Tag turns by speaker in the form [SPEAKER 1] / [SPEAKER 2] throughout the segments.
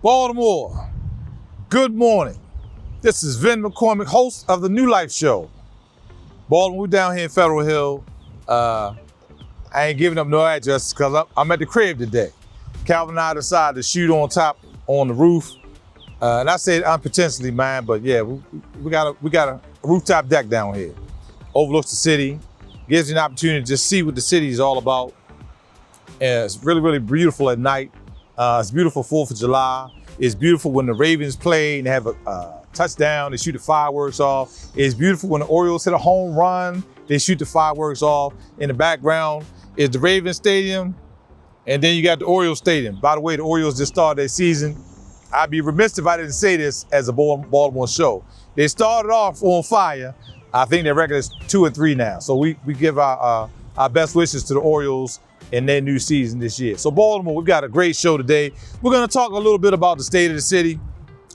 [SPEAKER 1] Baltimore, good morning. This is Vin McCormick, host of the New Life Show. Baltimore, we're down here in Federal Hill. I ain't giving up no address because I'm at the crib today. Calvin and I decided to shoot on the roof. And I say it unpotentially, man, but yeah, we got a rooftop deck down here. Overlooks the city, gives you an opportunity to just see what the city is all about. And it's really, really beautiful at night. It's beautiful 4th of July. It's beautiful when the Ravens play and they have a touchdown, they shoot the fireworks off. It's beautiful when the Orioles hit a home run, they shoot the fireworks off. In the background is the Ravens Stadium, and then you got the Orioles Stadium. By the way, the Orioles just started their season. I'd be remiss if I didn't say this as a Baltimore show. They started off on fire. I think their record is 2-3 now. So we give our best wishes to the Orioles in their new season this year. So Baltimore, we've got a great show today. We're gonna talk a little bit about the state of the city.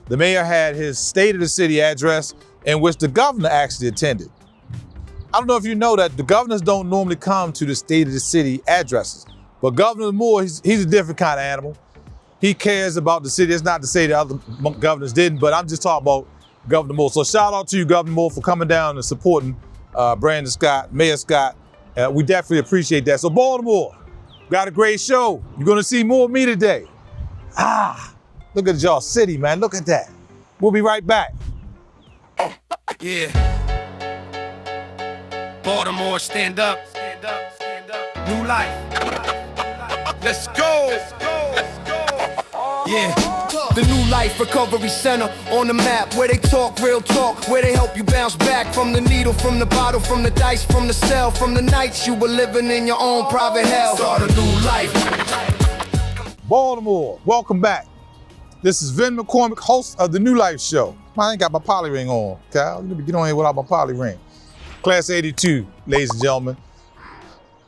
[SPEAKER 1] The mayor had his State of the City address in which the governor actually attended. I don't know if you know that the governors don't normally come to the State of the City addresses, but Governor Moore, he's a different kind of animal. He cares about the city. It's not to say the other governors didn't, but I'm just talking about Governor Moore. So shout out to you, Governor Moore, for coming down and supporting Brandon Scott, Mayor Scott. We definitely appreciate that. So Baltimore, got a great show. You're gonna see more of me today. Look at y'all city, man. Look at that. We'll be right back.
[SPEAKER 2] Yeah. Baltimore, stand up. Stand up, stand up. New life. Let's go. Yeah. The New Life Recovery Center on the map, where they talk real talk, where they help you bounce back from the needle, from the bottle, from the dice, from the cell, from the nights you were living in your own private hell. Start a new life.
[SPEAKER 1] Baltimore, welcome back. This is Vin McCormick, host of the New Life Show. I ain't got my poly ring on, Cal. Let me get on here without my poly ring. Class 82, ladies and gentlemen.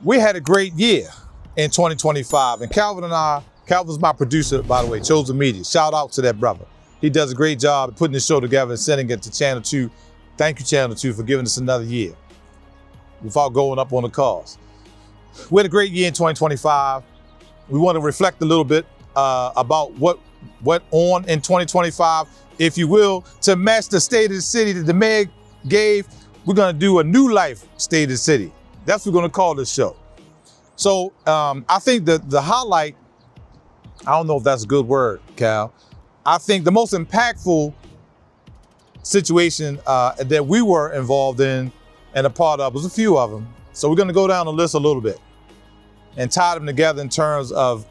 [SPEAKER 1] We had a great year in 2025, and Calvin's my producer, by the way, Chosen Media. Shout out to that brother. He does a great job of putting this show together and sending it to Channel 2. Thank you, Channel 2, for giving us another year without going up on the cause. We had a great year in 2025. We want to reflect a little bit about what went on in 2025, if you will, to match the state of the city that the mayor gave. We're going to do a New Life State of the City. That's what we're going to call this show. So I think that the highlight, I don't know if that's a good word, Cal. I think the most impactful situation that we were involved in and a part of was a few of them. So we're going to go down the list a little bit and tie them together in terms of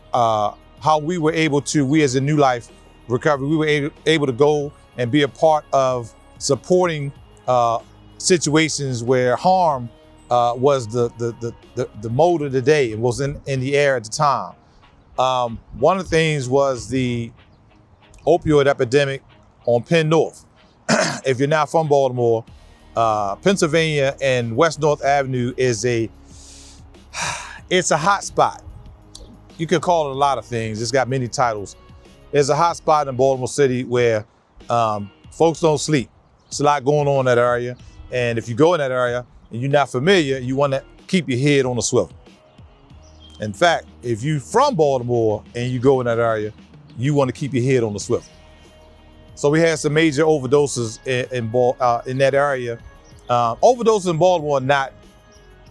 [SPEAKER 1] how we were able to, we as a New Life Recovery, we were able to go and be a part of supporting situations where harm was the mode of the day. It was in the air at the time. One of the things was the opioid epidemic on Penn North. If you're not from Baltimore, Pennsylvania and West North Avenue it's a hot spot. You can call it a lot of things. It's got many titles. It's a hot spot in Baltimore City where folks don't sleep. There's a lot going on in that area. And if you go in that area and you're not familiar, you want to keep your head on the swivel. In fact, if you're from Baltimore and you go in that area, you want to keep your head on the swivel. So we had some major overdoses in that area. Overdoses in Baltimore are not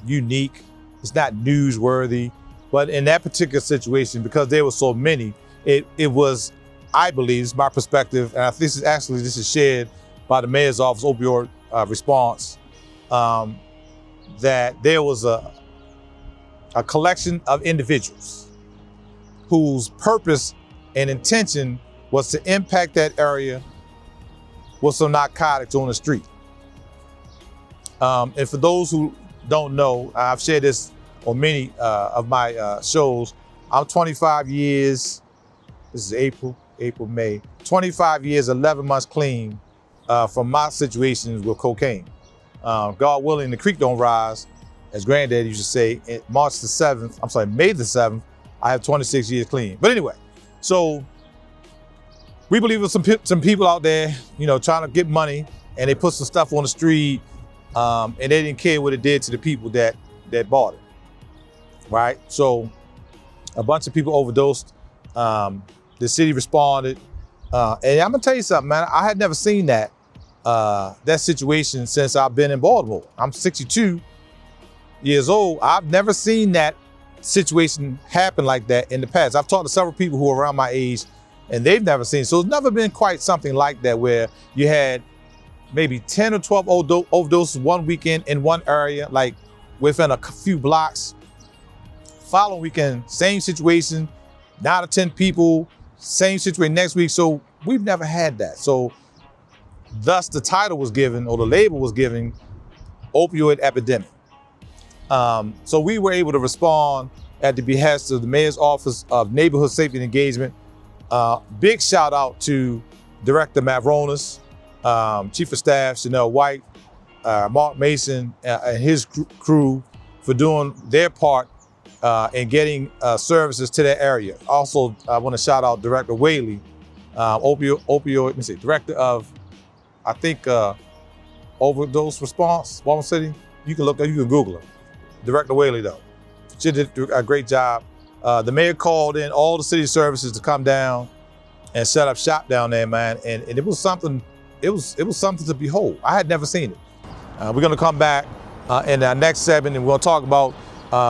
[SPEAKER 1] unique. It's not newsworthy. But in that particular situation, because there were so many, it was, I believe, it's my perspective, and this is shared by the mayor's office opioid response, that there was a collection of individuals whose purpose and intention was to impact that area with some narcotics on the street. And for those who don't know, I've shared this on many of my shows. I'm 25 years, this is April, May, 25 years, 11 months clean from my situations with cocaine. God willing, the creek don't rise, as Granddaddy used to say. May the 7th, I have 26 years clean. But anyway, so we believe there's some people out there, trying to get money, and they put some stuff on the street, and they didn't care what it did to the people that bought it, right? So a bunch of people overdosed. The city responded. And I'm gonna tell you something, man. I had never seen that situation since I've been in Baltimore. I'm 62 years old. I've never seen that situation happen like that in the past. I've talked to several people who are around my age, and they've never seen it. So it's never been quite something like that where you had maybe 10 or 12 overdoses one weekend in one area, like within a few blocks. Following weekend, same situation, 9 or 10 people, same situation next week. So we've never had that. So thus the title was given, or the label was given, opioid epidemic. So we were able to respond at the behest of the Mayor's Office of Neighborhood Safety and Engagement. Big shout out to Director Mavronis, Chief of Staff Chanel White, Mark Mason, and his crew for doing their part in getting services to that area. Also, I want to shout out Director Whaley, Director of, I think, overdose response, Baltimore City. You can Google her. Director Whaley, though. She did a great job. The mayor called in all the city services to come down and set up shop down there, man. And it was something, it was something to behold. I had never seen it. We're gonna come back in our next segment, and we're gonna talk about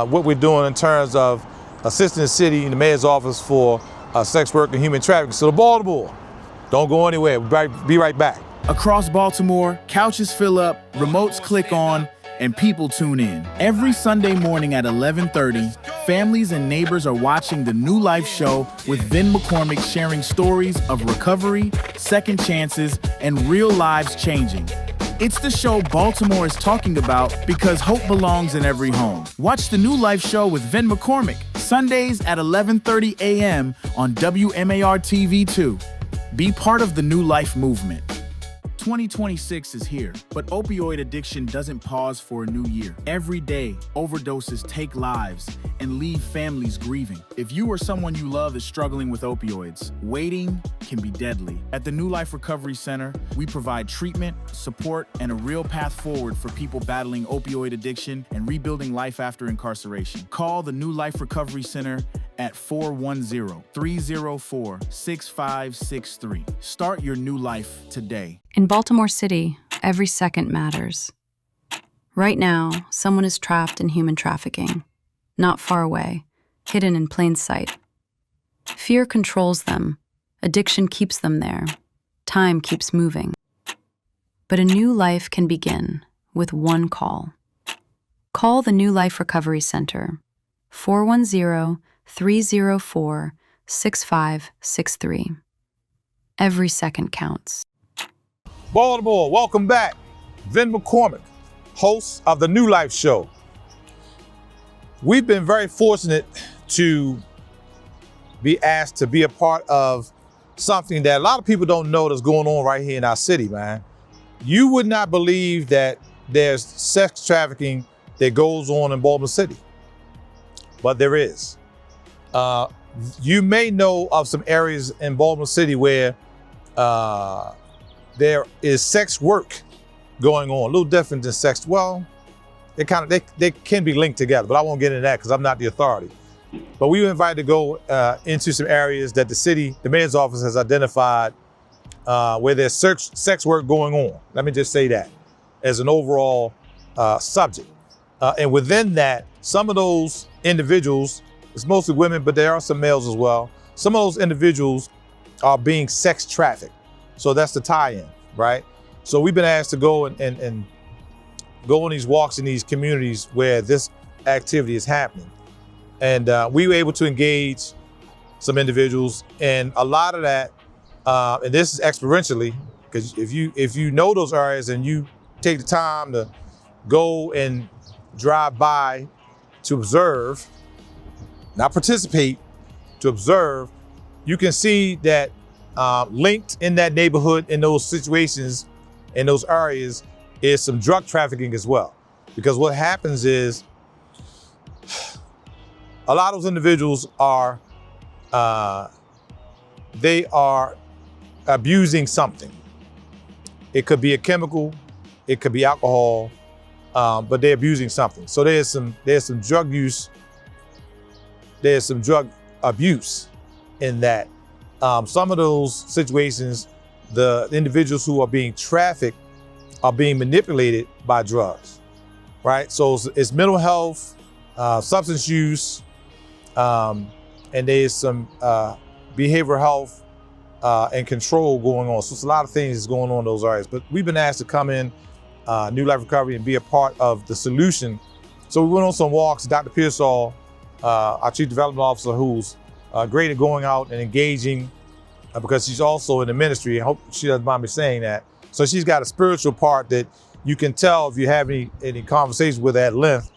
[SPEAKER 1] what we're doing in terms of assisting the city and the mayor's office for sex work and human trafficking. So Baltimore, don't go anywhere. We'll be right back.
[SPEAKER 3] Across Baltimore, couches fill up, remotes click on, and people tune in. Every Sunday morning at 11:30, families and neighbors are watching the New Life Show with Vin McCormick sharing stories of recovery, second chances, and real lives changing. It's the show Baltimore is talking about because hope belongs in every home. Watch the New Life Show with Vin McCormick, Sundays at 11:30 a.m. on WMAR TV2. Be part of the New Life movement. 2026 is here, but opioid addiction doesn't pause for a new year. Every day, overdoses take lives and leave families grieving. If you or someone you love is struggling with opioids, waiting can be deadly. At the New Life Recovery Center, we provide treatment, support, and a real path forward for people battling opioid addiction and rebuilding life after incarceration. Call the New Life Recovery Center at 410-304-6563. Start your new life today.
[SPEAKER 4] In Baltimore City, every second matters. Right now, someone is trapped in human trafficking, not far away, hidden in plain sight. Fear controls them, addiction keeps them there, time keeps moving. But a new life can begin with one call. Call the New Life Recovery Center, 410-304-6563. Every second counts.
[SPEAKER 1] Baltimore, welcome back. Vin McCormick, host of the New Life Show. We've been very fortunate to be asked to be a part of something that a lot of people don't know that's going on right here in our city, man. You would not believe that there's sex trafficking that goes on in Baltimore City, but there is. You may know of some areas in Baltimore City where there is sex work going on, a little different than sex. Well, they can be linked together, but I won't get into that because I'm not the authority. But we were invited to go into some areas that the mayor's office has identified where there's sex work going on. Let me just say that as an overall subject. And within that, some of those individuals, it's mostly women, but there are some males as well. Some of those individuals are being sex trafficked. So that's the tie-in, right? So we've been asked to go and go on these walks in these communities where this activity is happening. And we were able to engage some individuals, and a lot of that, and this is experientially, because if you know those areas and you take the time to go and drive by to observe, not participate, to observe, you can see that linked in that neighborhood, in those situations, in those areas, is some drug trafficking as well. Because what happens is, a lot of those individuals are, they are abusing something. It could be a chemical, it could be alcohol, but they're abusing something. So there's some drug use, there's some drug abuse in that. some of those situations, the individuals who are being trafficked are being manipulated by drugs, right? So it's mental health, substance use, and there's some behavioral health and control going on. So it's a lot of things going on in those areas. But we've been asked to come in New Life Recovery and be a part of the solution. So we went on some walks. Dr. Pearsall, our Chief Development Officer, who's great at going out and engaging because she's also in the ministry. I hope she doesn't mind me saying that. So she's got a spiritual part that you can tell if you have any conversations with her at length.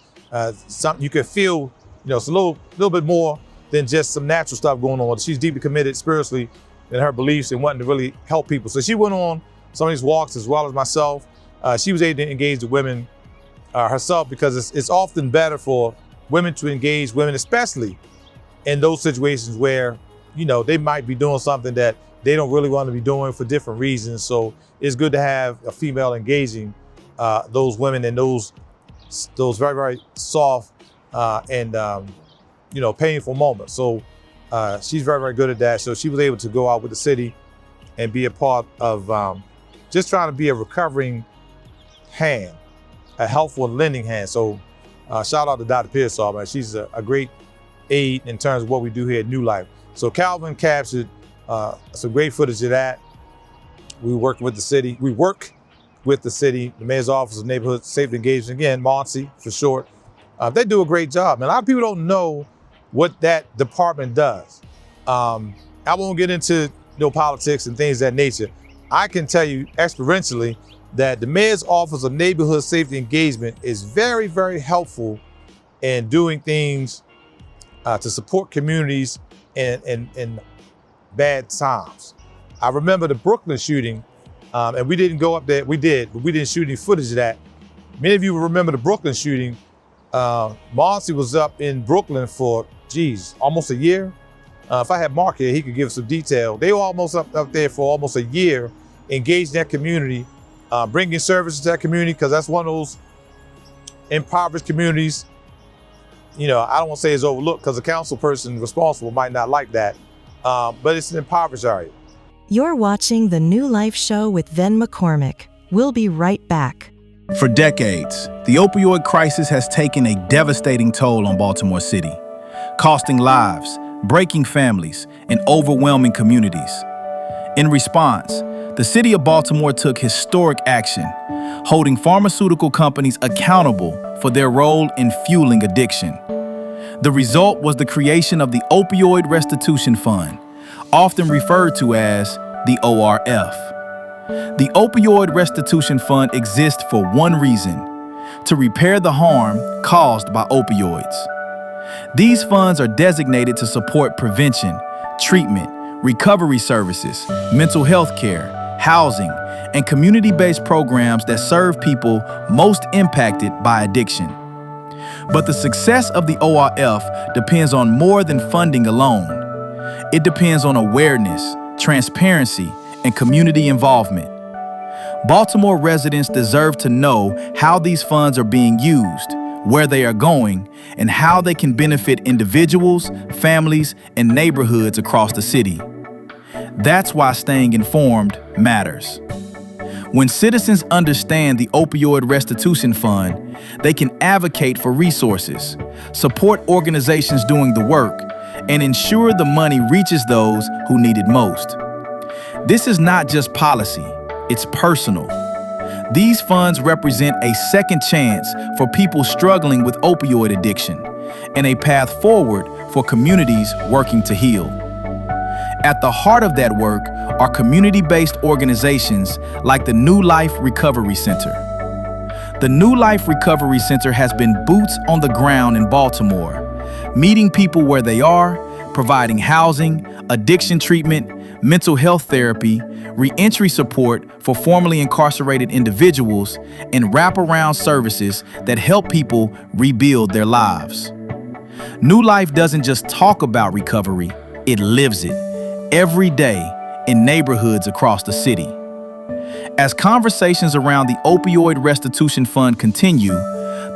[SPEAKER 1] Something you can feel, it's a little bit more than just some natural stuff going on. She's deeply committed spiritually in her beliefs and wanting to really help people. So she went on some of these walks as well as myself. She was able to engage the women herself because it's often better for women to engage women, especially in those situations where, they might be doing something that they don't really want to be doing for different reasons. So it's good to have a female engaging those women in those very, very soft and painful moments. So she's very, very good at that. So she was able to go out with the city and be a part of just trying to be a recovering hand, a helpful and lending hand. So shout out to Dr. Pearsall, man. She's a great aid in terms of what we do here at New Life. So Calvin captured some great footage of that. We work with the city, the Mayor's Office of Neighborhood Safety Engagement, again, MONSE for short. They do a great job, man. A lot of people don't know what that department does. I won't get into politics and things of that nature. I can tell you experientially that the Mayor's Office of Neighborhood Safety Engagement is very, very helpful in doing things to support communities in bad times. I remember the Brooklyn shooting, and we didn't go up there. We did, but we didn't shoot any footage of that. Many of you will remember the Brooklyn shooting. Marcy was up in Brooklyn for, almost a year. If I had Mark here, he could give some detail. They were almost up there for almost a year, engaged in that community, bringing services to that community, because that's one of those impoverished communities. I don't want to say it's overlooked because the council person responsible might not like that, but it's an impoverished area.
[SPEAKER 5] You're watching The New Life Show with Ven McCormick. We'll be right back.
[SPEAKER 3] For decades, the opioid crisis has taken a devastating toll on Baltimore City, costing lives, breaking families, and overwhelming communities. In response, the city of Baltimore took historic action, holding pharmaceutical companies accountable for their role in fueling addiction. The result was the creation of the Opioid Restitution Fund, often referred to as the ORF. The Opioid Restitution Fund exists for one reason: to repair the harm caused by opioids. These funds are designated to support prevention, treatment, recovery services, mental health care, housing, and community-based programs that serve people most impacted by addiction. But the success of the ORF depends on more than funding alone. It depends on awareness, transparency, and community involvement. Baltimore residents deserve to know how these funds are being used, where they are going, and how they can benefit individuals, families, and neighborhoods across the city. That's why staying informed matters. When citizens understand the Opioid Restitution Fund, they can advocate for resources, support organizations doing the work, and ensure the money reaches those who need it most. This is not just policy, it's personal. These funds represent a second chance for people struggling with opioid addiction and a path forward for communities working to heal. At the heart of that work are community-based organizations like the New Life Recovery Center. The New Life Recovery Center has been boots on the ground in Baltimore, meeting people where they are, providing housing, addiction treatment, mental health therapy, reentry support for formerly incarcerated individuals, and wraparound services that help people rebuild their lives. New Life doesn't just talk about recovery, it lives it every day in neighborhoods across the city. As conversations around the Opioid Restitution Fund continue,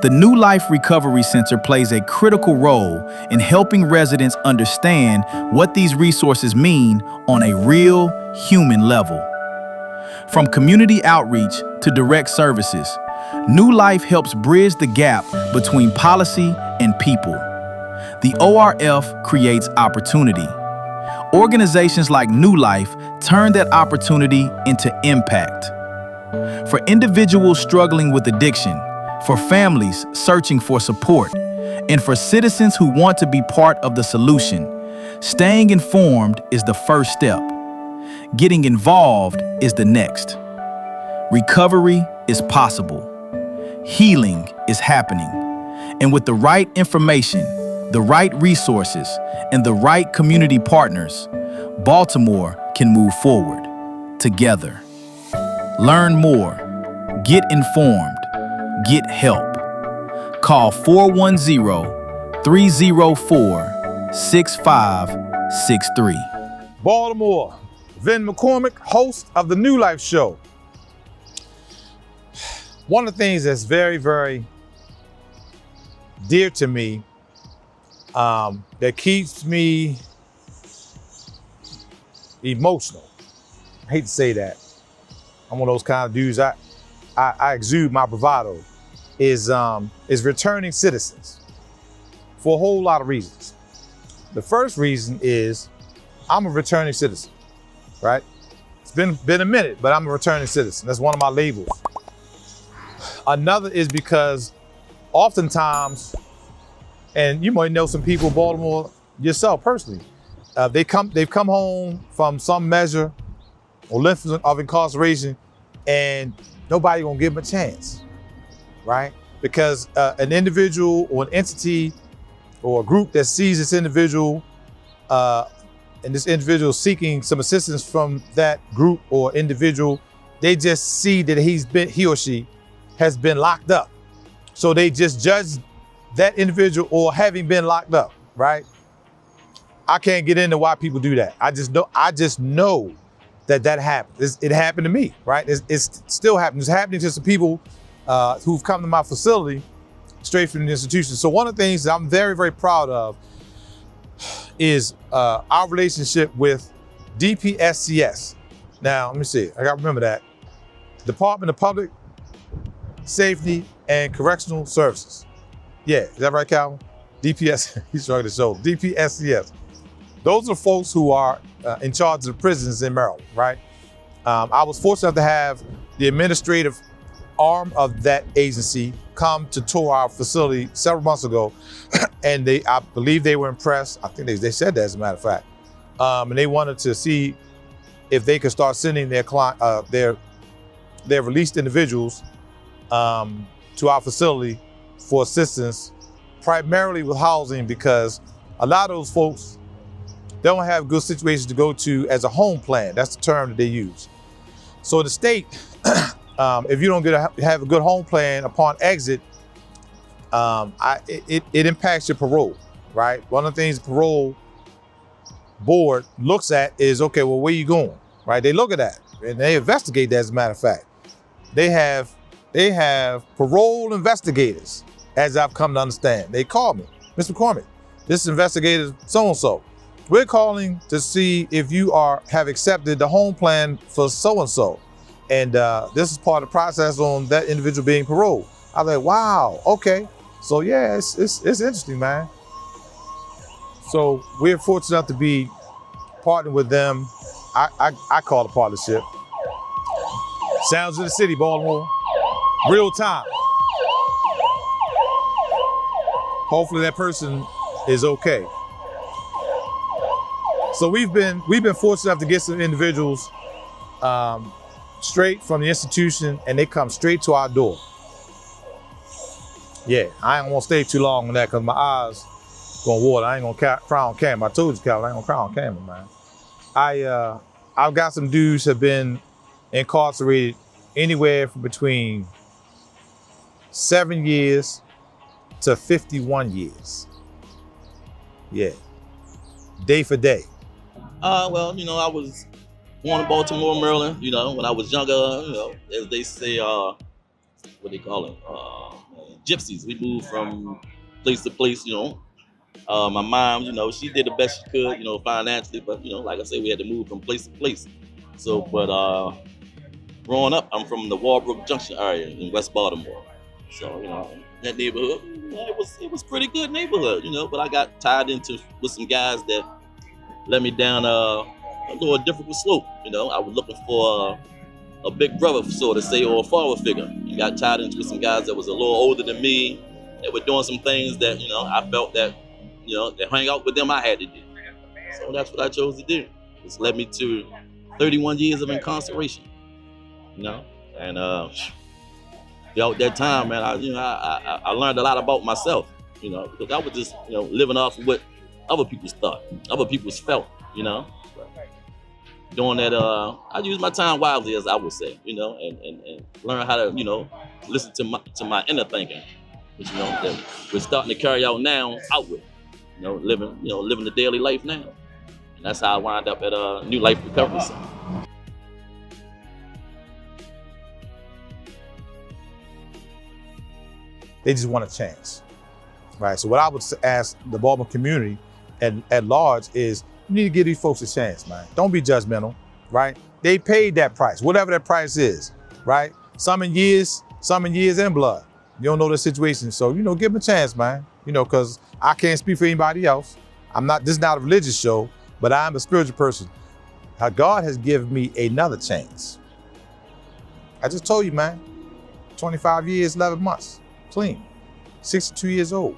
[SPEAKER 3] The New Life Recovery Center plays a critical role in helping residents understand what these resources mean on a real human level. From community outreach to direct services, New Life helps bridge the gap between policy and people. The ORF creates opportunity. Organizations like New Life turn that opportunity into impact. For individuals struggling with addiction, for families searching for support, and for citizens who want to be part of the solution, staying informed is the first step. Getting involved is the next. Recovery is possible. Healing is happening. And with the right information, the right resources, and the right community partners, Baltimore can move forward together. Learn more. Get informed. Get help. Call 410-304-6563.
[SPEAKER 1] Baltimore, Vin McCormick, host of the New Life Show. One of the things that's very, very dear to me, that keeps me emotional. I hate to say that. I'm one of those kind of dudes. I exude my bravado. Is returning citizens for a whole lot of reasons. The first reason is I'm a returning citizen, right? It's been a minute, but I'm a returning citizen. That's one of my labels. Another is because oftentimes, and you might know some people in Baltimore yourself personally, they've come home from some measure or length of incarceration, and nobody gonna give them a chance, right? Because an individual or an entity or a group that sees this individual and this individual seeking some assistance from that group or individual, they just see that he or she has been locked up. So they just judge that individual or having been locked up, right? I can't get into why people do that. I just know that happened. It happened to me, right? It's still happening. It's happening to some people who've come to my facility straight from the institution. So one of the things that I'm very, very proud of is our relationship with DPSCS. Now, let me see. I gotta remember that. Department of Public Safety and Correctional Services. Yeah, is that right, Calvin? DPS, he's shrugging his shoulders. DPSCS. Those are folks who are in charge of the prisons in Maryland, right? I was fortunate to have the administrative arm of that agency come to tour our facility several months ago, and I believe they were impressed. I think they said that, as a matter of fact, and they wanted to see if they could start sending their released individuals to our facility for assistance, primarily with housing, because a lot of those folks don't have good situations to go to as a home plan. That's the term that they use. So the state, if you don't have a good home plan upon exit, it impacts your parole, right? One of the things the parole board looks at is, okay, well, where you going, right? They look at that and they investigate that, as a matter of fact. They have parole investigators, as I've come to understand. They call me, Mr. McCormick, this investigator so-and-so. We're calling to see if you have accepted the home plan for so-and-so. And this is part of the process on that individual being paroled. I was like, wow, okay. So yeah, it's interesting, man. So we're fortunate enough to be partnered with them. I call it a partnership. Sounds of the city, Baltimore. Real time. Hopefully that person is okay. So we've been fortunate enough to get some individuals straight from the institution, and they come straight to our door. Yeah, I ain't gonna stay too long on that because my eyes gonna water. I ain't gonna cry on camera. I told you, Calvin, I ain't gonna cry on camera, man. I've got some dudes have been incarcerated anywhere from between 7 years to 51 years. Yeah, day for day.
[SPEAKER 6] Well, I was born in Baltimore, Maryland. When I was younger, as they say, what they call it, gypsies. We moved from place to place, you know. My mom, you know, she did the best she could, you know, financially, but you know, like I said, we had to move from place to place. So, but growing up, I'm from the Walbrook Junction area in West Baltimore. So, you know, that neighborhood, yeah, it was pretty good neighborhood, you know. But I got tied into with some guys that led me down a little difficult slope. You know, I was looking for a big brother, so to say, or a father figure. And got tied into with some guys that was a little older than me, that were doing some things that, you know, I felt that, you know, to hang out with them, I had to do. So that's what I chose to do. It's led me to 31 years of incarceration. You know, and you know, at that time, man, I learned a lot about myself. You know, because I was just, you know, living off of what other people's thought, other people's felt. You know, doing that. I use my time wisely, as I would say. You know, and learn how to, you know, listen to my inner thinking, which, you know, that we're starting to carry out now outward. You know, living the daily life now, and that's how I wound up at New Life Recovery Center.
[SPEAKER 1] They just want a chance, right? So what I would ask the Baltimore community at large is, you need to give these folks a chance, man. Don't be judgmental, right? They paid that price, whatever that price is, right? Some in years and blood. You don't know the situation, so, you know, give them a chance, man. You know, because I can't speak for anybody else. This is not a religious show, but I'm a spiritual person. How God has given me another chance. I just told you, man, 25 years, 11 months. Clean, 62 years old.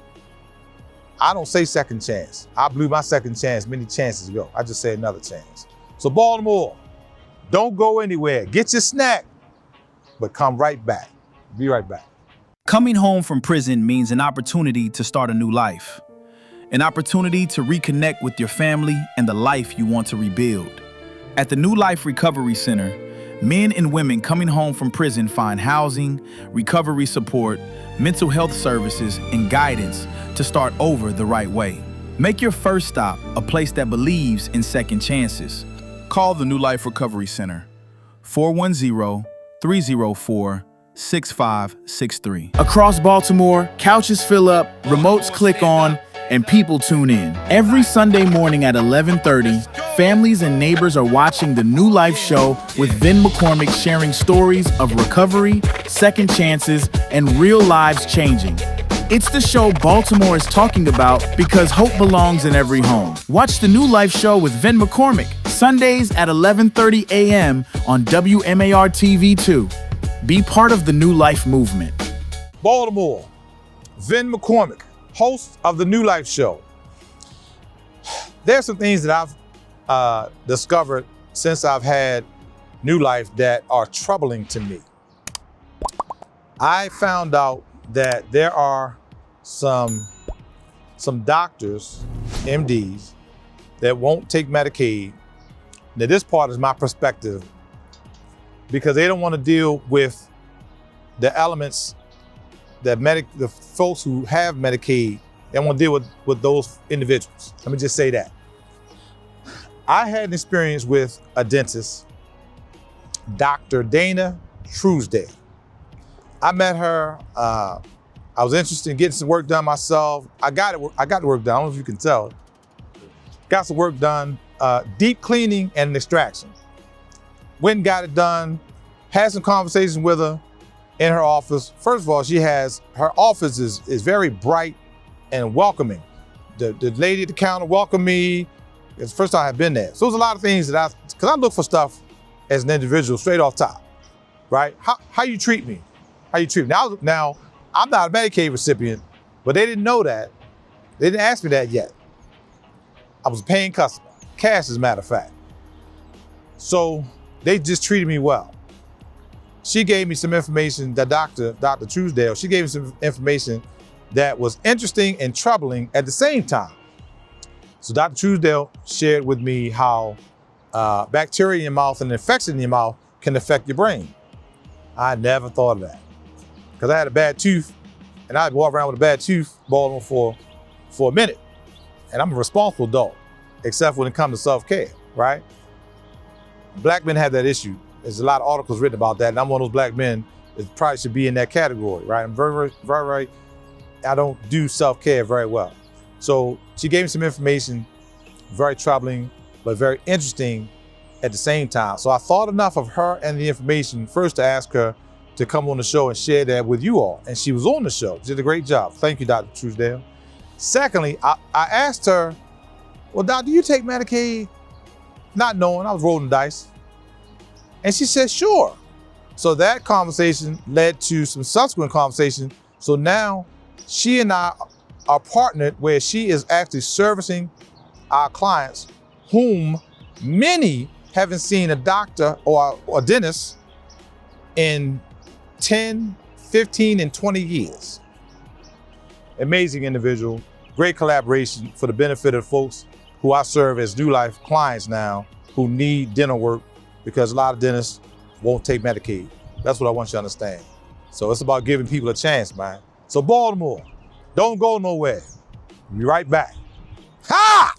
[SPEAKER 1] I don't say second chance. I blew my second chance many chances ago. I just say another chance. So Baltimore, don't go anywhere. Get your snack, but come right back. Be right back.
[SPEAKER 3] Coming home from prison means an opportunity to start a new life. An opportunity to reconnect with your family and the life you want to rebuild. At the New Life Recovery Center, men and women coming home from prison find housing, recovery support, mental health services, and guidance to start over the right way. Make your first stop a place that believes in second chances. Call the New Life Recovery Center, 410-304-6563. Across Baltimore, couches fill up, remotes click on, and people tune in. Every Sunday morning at 11:30, families and neighbors are watching the New Life Show with Vin McCormick, sharing stories of recovery, second chances, and real lives changing. It's the show Baltimore is talking about because hope belongs in every home. Watch the New Life Show with Vin McCormick, Sundays at 11:30 a.m. on WMAR TV2. Be part of the New Life movement.
[SPEAKER 1] Baltimore, Vin McCormick, host of the New Life Show. There's some things that I've discovered since I've had New Life that are troubling to me. I found out that there are some doctors, MDs, that won't take Medicaid. Now this part is my perspective, because they don't want to deal with the elements that the folks who have Medicaid, they want to deal with those individuals. Let me just say that. I had an experience with a dentist, Dr. Dana Truesdale. I met her, I was interested in getting some work done myself. I got the work done, I don't know if you can tell. Got some work done, deep cleaning and an extraction. Went and got it done, had some conversations with her in her office. First of all, her office is very bright and welcoming. The lady at the counter welcomed me. It's the first time I've been there. So there's a lot of things because I look for stuff as an individual straight off top, right? How you treat me? How you treat me? Now, I'm not a Medicaid recipient, but they didn't know that. They didn't ask me that yet. I was a paying customer, cash as a matter of fact. So they just treated me well. She gave me some information, Dr. Truesdale, she gave me some information that was interesting and troubling at the same time. So Dr. Truesdale shared with me how bacteria in your mouth and infection in your mouth can affect your brain. I never thought of that, because I had a bad tooth, and I'd walk around with a bad tooth, Baltimore, for a minute. And I'm a responsible adult, except when it comes to self-care, right? Black men have that issue. There's a lot of articles written about that, and I'm one of those black men it probably should be in that category, right? I'm very, I don't do self-care very well. So she gave me some information, very troubling, but very interesting at the same time. So I thought enough of her and the information first to ask her to come on the show and share that with you all. And she was on the show. She did a great job. Thank you, Dr. Truesdale. Secondly, I asked her, well, Doc, do you take Medicaid? Not knowing, I was rolling dice. And she said, sure. So that conversation led to some subsequent conversation. So now she and I are partnered where she is actually servicing our clients whom many haven't seen a doctor or a dentist in 10, 15, and 20 years. Amazing individual, great collaboration for the benefit of folks who I serve as New Life clients now who need dental work because a lot of dentists won't take Medicaid. That's what I want you to understand. So it's about giving people a chance, man. So Baltimore, don't go nowhere. Be right back. Ha!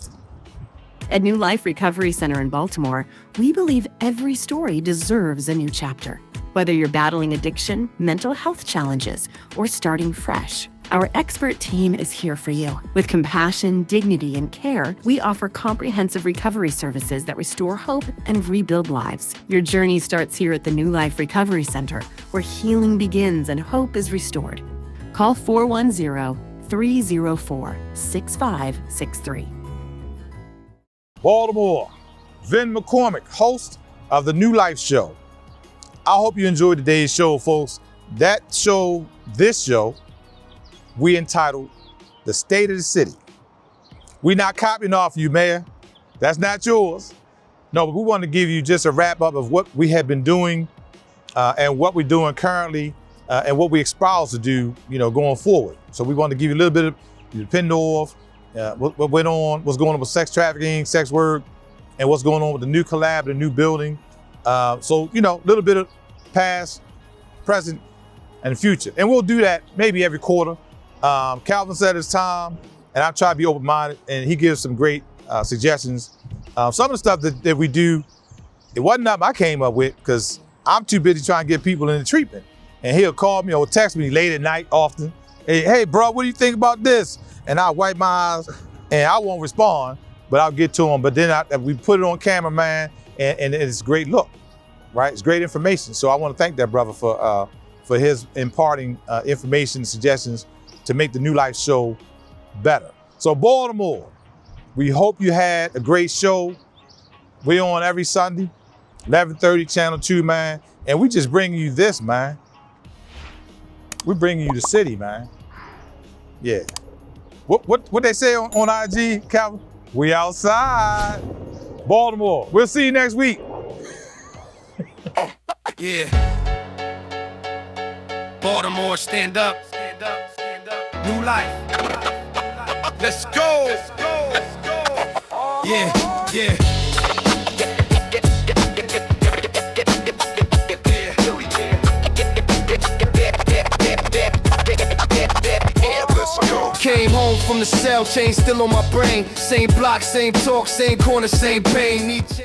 [SPEAKER 7] At New Life Recovery Center in Baltimore, we believe every story deserves a new chapter. Whether you're battling addiction, mental health challenges, or starting fresh, our expert team is here for you. With compassion, dignity, and care, we offer comprehensive recovery services that restore hope and rebuild lives. Your journey starts here at the New Life Recovery Center, where healing begins and hope is restored. Call 410-304-6563.
[SPEAKER 1] Baltimore, Vin McCormick, host of the New Life Show. I hope you enjoyed today's show, folks. That show, this show, we entitled The State of the City. We're not copying off you, Mayor. That's not yours. No, but we want to give you just a wrap up of what we have been doing and what we're doing currently and what we espouse to do, going forward. So we want to give you a little bit of depending off what went on, what's going on with sex trafficking, sex work, and what's going on with the new collab, the new building. So, a little bit of past, present, and future. And we'll do that maybe every quarter. Calvin said it's time, and I try to be open-minded, and he gives some great suggestions. Some of the stuff that we do, it wasn't nothing I came up with because I'm too busy trying to get people into treatment. And he'll call me or text me late at night often. Hey, bro, what do you think about this? And I'll wipe my eyes, and I won't respond, but I'll get to him. But then we put it on camera, man, and it's a great look, right? It's great information. So I want to thank that brother for his imparting information and suggestions to make the New Life Show better. So Baltimore, we hope you had a great show. We're on every Sunday, 11:30, Channel 2, man. And we just bringing you this, man. We're bringing you the city, man. Yeah. What they say on IG, Calvin? We outside. Baltimore, we'll see you next week.
[SPEAKER 2] Yeah. Baltimore, stand up. Stand up, stand up. New life. Let's go. Let's go. Let's go. Yeah, yeah. Came home from the cell, chain still on my brain. Same block, same talk, same corner, same pain. Need change.